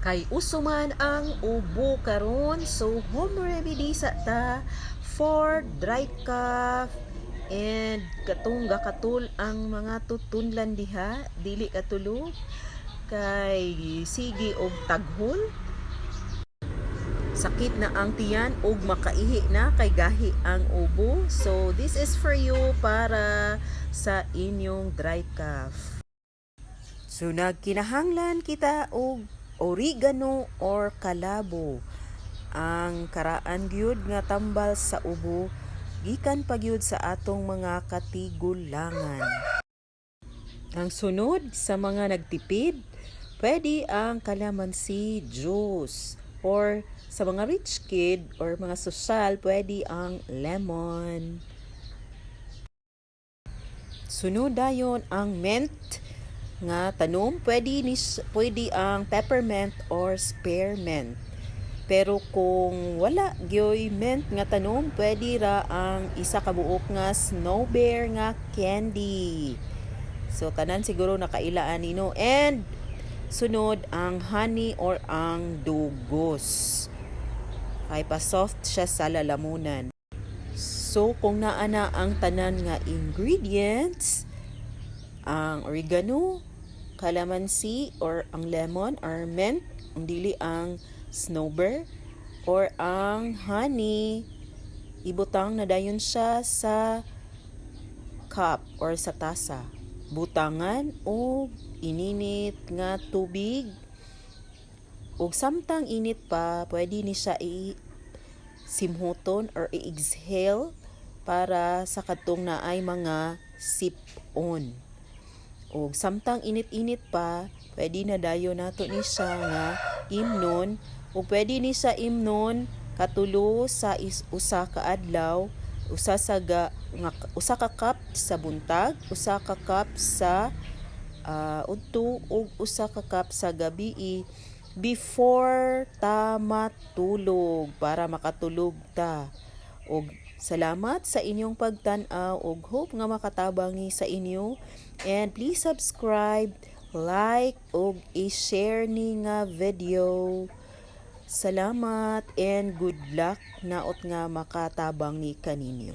Kay usuman ang ubo karon, so home remedy sa ta for dry cough and katong gakatul ang mga tutunlan diha dili katulog kay sige og taghol, sakit na ang tiyan ug makaihi na kay gahi ang ubo. So this is for you para sa inyong dry cough. So nagkinahanglan kita og oregano or kalabo. Ang karaan gyud nga tambal sa ubo gikan pa gyud sa atong mga katigulangan. Ang sunod sa mga nagtipid, pwede ang calamansi juice, or sa mga rich kid or mga sosyal, pwede ang lemon. Sunod dayon ang mint nga tanom, pwede ang peppermint or spearmint. Pero kung wala gyoy mint nga tanom, pwede ra ang isa ka buok nga snow bear nga candy. So tanan siguro nakailaan nino. And sunod ang honey or ang dugos. Kay pa soft siya sa lalamunan. So kung naa na ang tanan nga ingredients, ang oregano, calamansi or ang lemon or mint, ang dili ang snowbird, or ang honey, ibutang na dayon siya sa cup or sa tasa. Butangan o ininit nga tubig. Ug samtang init pa, pwede ni siya simhuton or i-exhale para sa katong naay mga sip-on. O samtang init-init pa, pwede na dayon nato ni siya nga imnon, o pwede ni siya imnon katulo sa usa ka adlaw, usa ka cup sa buntag, usa ka cup sa udto, ug usa ka cup sa gabi before ta matulog para makatulog ta. Og salamat sa inyong pagtan-aw ug hope nga makatabangi sa inyo. And please subscribe, like, ug i-share ni nga video. Salamat and good luck naot nga makatabang ni kaninyo.